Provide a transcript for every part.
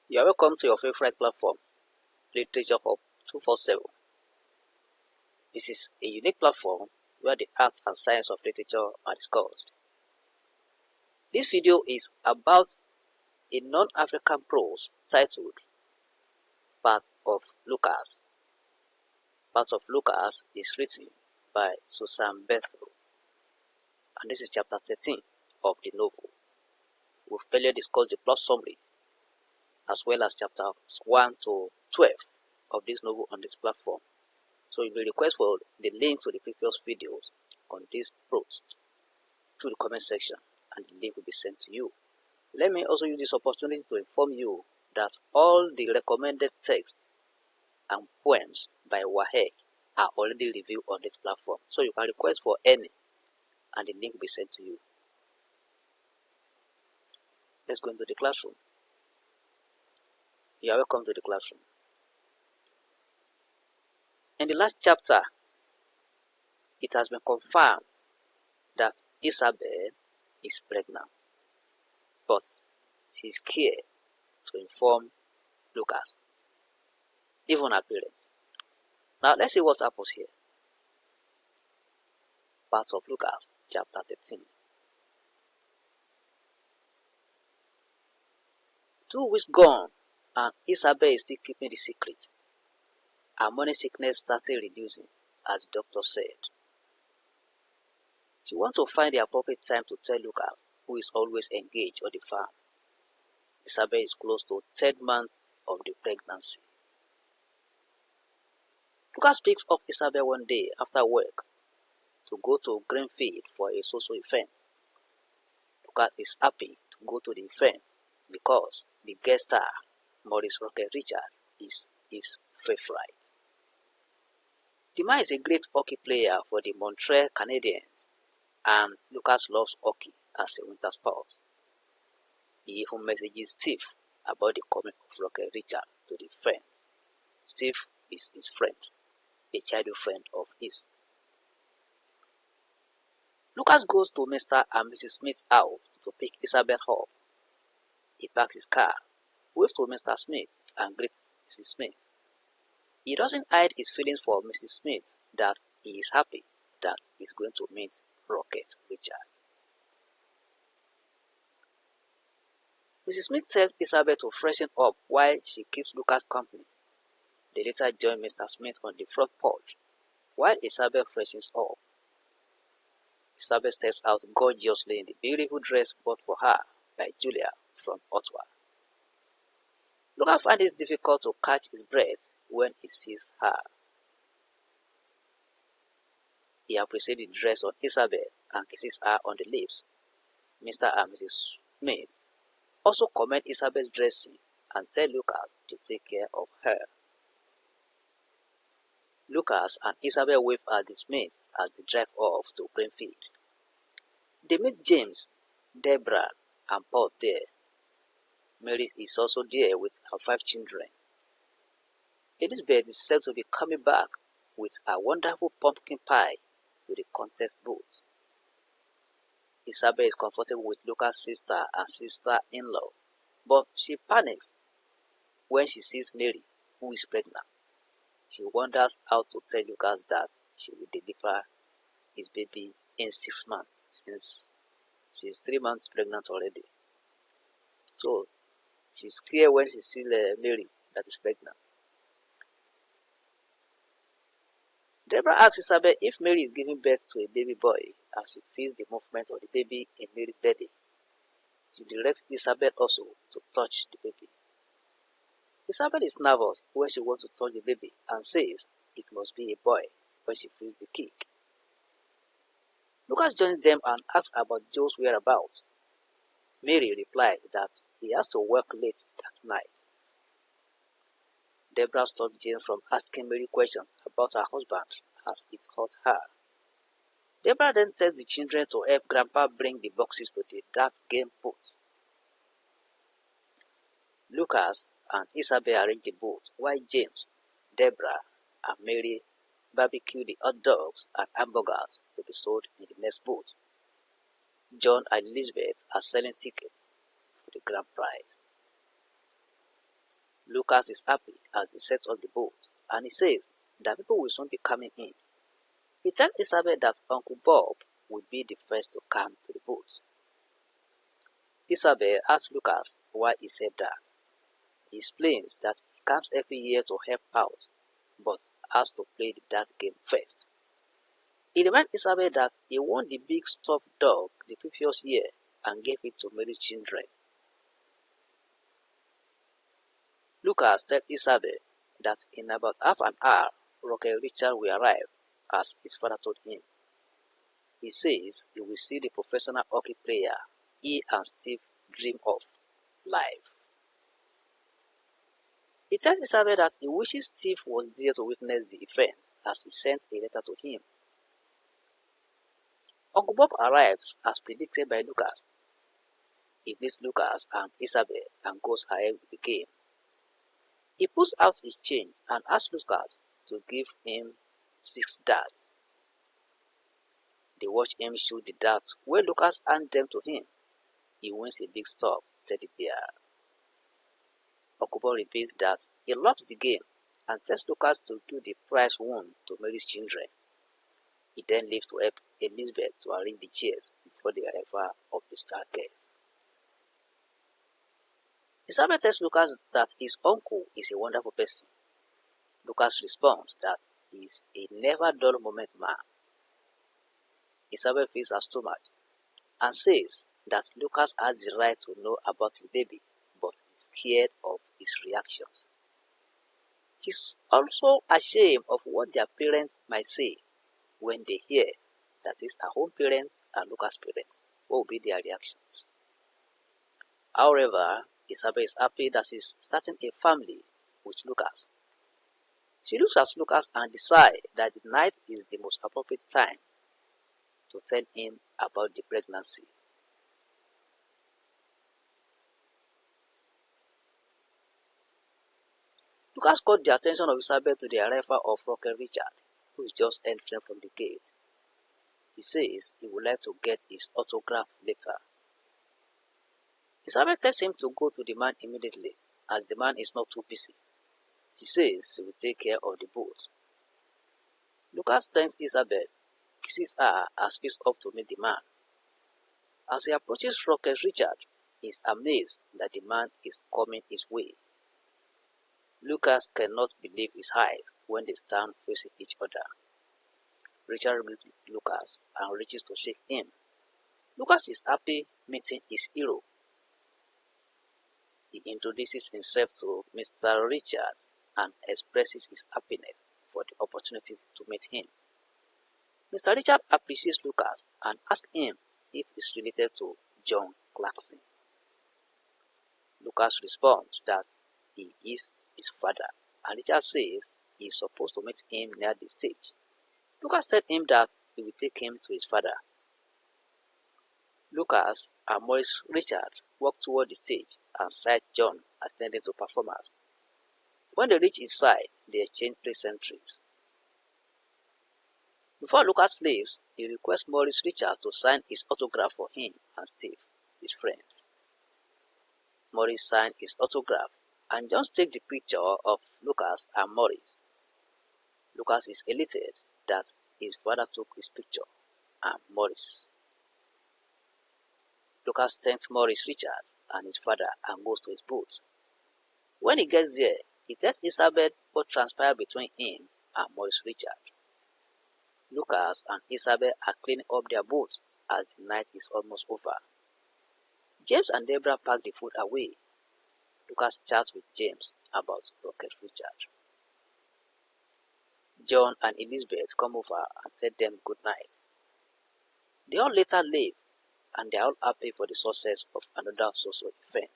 You are welcome to your favorite platform, Literature Hub 247. This is a unique platform where the art and science of literature are discussed. This video is about a non-African prose titled Path of Lucas. Path of Lucas is written by Susanne Bellefeuille, and this is chapter 13 of the novel. We've earlier discussed the plot summary as well as chapters 1 to 12 of this novel on this platform. So you may request for the link to the previous videos on this prose through the comment section, and the link will be sent to you. Let me also use this opportunity to inform you that all the recommended texts and poems by WAEC are already reviewed on this platform. So you can request for any, and the link will be sent to you. Let's go into the classroom. You are welcome to the classroom. In the last chapter, it has been confirmed that Isabel is pregnant, but she is scared to inform Lucas, even her parents. Now let's see what happens here. Part of Lucas, chapter 13. 2 weeks gone, and Isabel is still keeping the secret. Her morning sickness started reducing, as the doctor said. She wants to find the appropriate time to tell Lucas, who is always engaged on the farm. Isabel is close to the 3rd month of the pregnancy. Lucas picks up Isabel one day after work to go to Greenfield for a social event. Lucas is happy to go to the event because the guest star, Maurice Rocket Richard, is his favorite. The man is a great hockey player for the Montreal Canadiens, and Lucas loves hockey as a winter sport. He even messages Steve about the coming of Rocket Richard to the event. Steve is his friend, a childhood friend of his. Lucas goes to Mr. and Mrs. Smith's house to pick Isabel up. He parks his car, waves to Mr. Smith, and greets Mrs. Smith. He doesn't hide his feelings for Mrs. Smith that he is happy that he's going to meet Rocket Richard. Mrs. Smith tells Isabel to freshen up while she keeps Lucas company. They later join Mr. Smith on the front porch while Isabel freshens up. Isabel steps out gorgeously in the beautiful dress bought for her by Julia from Ottawa. Lucas finds it difficult to catch his breath when he sees her. He appreciates the dress on Isabel and kisses her on the lips. Mr. and Mrs. Smith also comment Isabel's dressing and tell Lucas to take care of her. Lucas and Isabel wave at the Smiths as they drive off to Greenfield. They meet James, Deborah, and Paul there. Mary is also there with her 5 children. Elizabeth is said to be coming back with a wonderful pumpkin pie to the contest booth. Isabel is comfortable with Lucas' sister and sister-in-law, but she panics when she sees Mary, who is pregnant. She wonders how to tell Lucas that she will deliver his baby in 6 months, since she is 3 months pregnant already. So she's scared when she sees Mary that is pregnant. Deborah asks Isabel if Mary is giving birth to a baby boy as she feels the movement of the baby in Mary's belly. She directs Isabel also to touch the baby. Isabel is nervous when she wants to touch the baby and says it must be a boy when she feels the kick. Lucas joins them and asks about Joe's whereabouts. Mary replied that he has to work late that night. Deborah stopped Jane from asking Mary questions about her husband as it hurt her. Deborah then tells the children to help Grandpa bring the boxes to the dart game booth. Lucas and Isabel arrange the booth while James, Deborah, and Mary barbecue the hot dogs and hamburgers to be sold in the next booth. John and Elizabeth are selling tickets for the grand prize. Lucas is happy as they set up the boat, and he says that people will soon be coming in. He tells Isabel that Uncle Bob will be the first to come to the boat. Isabel asks Lucas why he said that. He explains that he comes every year to help out, but has to play the dart game first. He reminds Isabel that he won the big stuffed dog the previous year and gave it to Mary's children. Lucas tells Isabel that in about half an hour, Rocket Richard will arrive, as his father told him. He says he will see the professional hockey player he and Steve dream of live. He tells Isabel that he wishes Steve was there to witness the event as he sent a letter to him. Uncle Bob arrives as predicted by Lucas. He meets Lucas and Isabel and goes ahead with the game. He pulls out his change and asks Lucas to give him 6 darts. They watch him shoot the darts when Lucas hands them to him. He wins a big stuffed teddy bear. Uncle Bob repeats that he loves the game and tells Lucas to give the prize won to Mary's children. He then leaves to help Elizabeth to arrange the chairs before the arrival of the star guests. Isabel tells Lucas that his uncle is a wonderful person. Lucas responds that he is a never dull moment man. Isabel feels her stomach and says that Lucas has the right to know about the baby, but is scared of his reactions. She's also ashamed of what their parents might say when they hear that it's her own parents and Lucas' parents. What will be their reactions? However, Isabel is happy that she's starting a family with Lucas. She looks at Lucas and decides that the night is the most appropriate time to tell him about the pregnancy. Lucas caught the attention of Isabel to the arrival of Rocket Richard, who is just entering from the gate. He says he would like to get his autograph later. Isabel tells him to go to the man immediately, as the man is not too busy. She says she will take care of the boat. Lucas thanks Isabel, kisses her, and speeds off to meet the man. As he approaches Rocket Richard, he is amazed that the man is coming his way. Lucas cannot believe his eyes when they stand facing each other. Richard meets Lucas and reaches to shake him. Lucas is happy meeting his hero. He introduces himself to Mr. Richard and expresses his happiness for the opportunity to meet him. Mr. Richard appreciates Lucas and asks him if he's related to John Clarkson. Lucas responds that he is his father, and Richard says he is supposed to meet him near the stage. Lucas tells him that he will take him to his father. Lucas and Maurice Richard walk toward the stage and sight John attending to performers. When they reach his side, they exchange pleasantries. Before Lucas leaves, he requests Maurice Richard to sign his autograph for him and Steve, his friend. Maurice signs his autograph, and John takes the picture of Lucas and Maurice. Lucas is elated that his father took his picture, and Maurice. Lucas thanks Maurice Richard and his father and goes to his boat. When he gets there, he tells Isabel what transpired between him and Maurice Richard. Lucas and Isabel are cleaning up their boat as the night is almost over. James and Deborah pack the food away. Lucas chats with James about Rocket Richard. John and Elizabeth come over and tell them good night. They all later leave, and they are all happy for the success of another social event.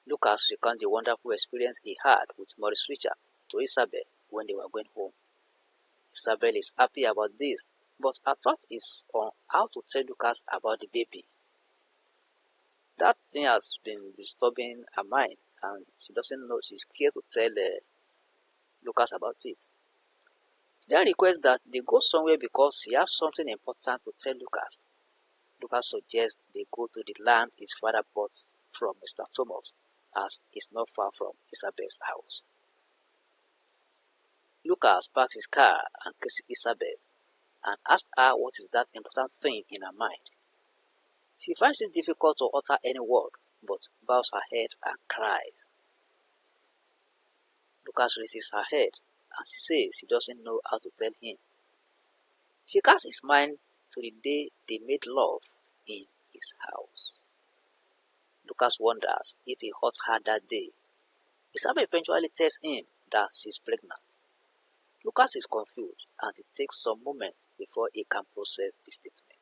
Lucas recounts the wonderful experience he had with Maurice Richard to Isabel when they were going home. Isabel is happy about this, but her thought is on how to tell Lucas about the baby. That thing has been disturbing her mind, and she doesn't know. She's scared to tell Lucas about it. She then requests that they go somewhere because he has something important to tell Lucas. Lucas suggests they go to the land his father bought from Mr. Thomas as it's not far from Isabel's house. Lucas parks his car and kisses Isabel and asks her what is that important thing in her mind. She finds it difficult to utter any word, but bows her head and cries. Lucas raises her head and she says she doesn't know how to tell him. She casts his mind to the day they made love in his house. Lucas wonders if he hurt her that day. Isabel eventually tells him that she's pregnant. Lucas is confused and it takes some moments before he can process the statement.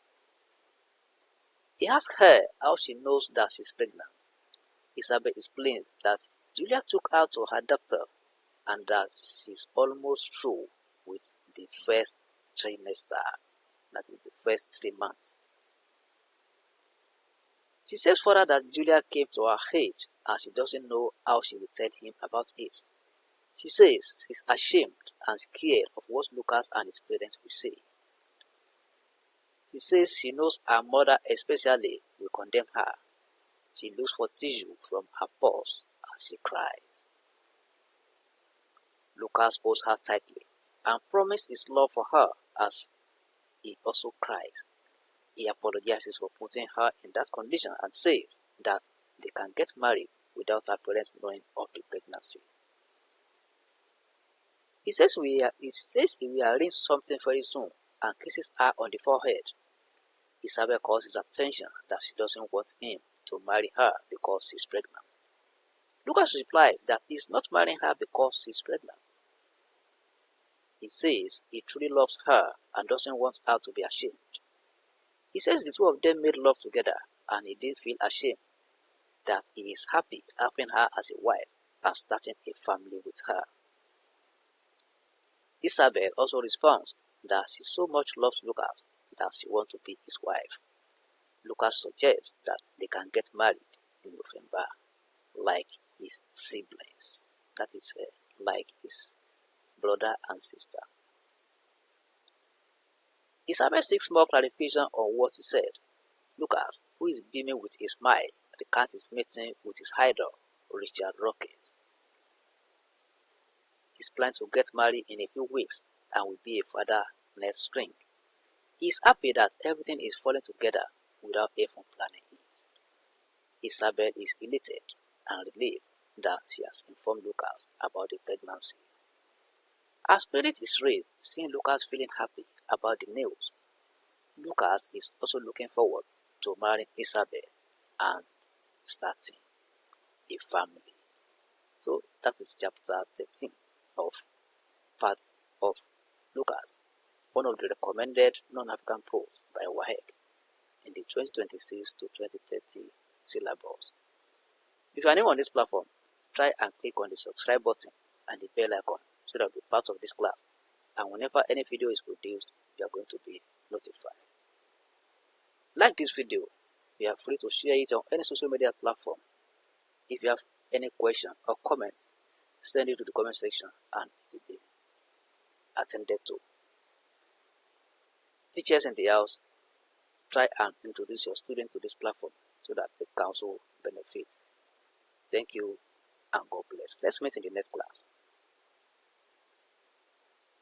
He asks her how she knows that she's pregnant. Isabel explains that Julia took her to her doctor and that she's almost through with the first trimester, that is the first 3 months. She says further that Julia came to her aid and she doesn't know how she will tell him about it. She says she's ashamed and scared of what Lucas and his parents will say. She says she knows her mother especially will condemn her. She looks for tissue from her purse and she cries. Lucas holds her tightly and promises his love for her as he also cries. He apologizes for putting her in that condition and says that they can get married without her parents knowing of the pregnancy. He says he will arrange something very soon and kisses her on the forehead. Isabel calls his attention that she doesn't want him to marry her because she's pregnant. Lucas replies that he's not marrying her because she's pregnant. He says he truly loves her and doesn't want her to be ashamed. He says the two of them made love together and he didn't feel ashamed, that he is happy having her as a wife and starting a family with her. Isabel also responds that she so much loves Lucas that she wants to be his wife. Lucas suggests that they can get married in November, like his siblings, that is, like his brother and sister. Isabel seeks more clarification on what he said. Lucas, who is beaming with a smile, recounts his meeting with his idol, Richard Rocket. He's planning to get married in a few weeks and will be a father next spring. He is happy that everything is falling together without even planning it. Isabel is elated and relieved that she has informed Lucas about the pregnancy. Her spirit is raised seeing Lucas feeling happy about the news. Lucas is also looking forward to marrying Isabel and starting a family. So that is chapter 13 of part of Lucas, one of the recommended non-African posts by WAEC in the 2026 to 2030 syllabus. If you are new on this platform, try and click on the subscribe button and the bell icon so that you'll be part of this class, and whenever any video is produced, you are going to be notified. Like this video, you are free to share it on any social media platform. If you have any question or comment, send it to the comment section and it will be attended to. Teachers in the house, try and introduce your students to this platform so that they can also benefit. Thank you and God bless. Let's meet in the next class.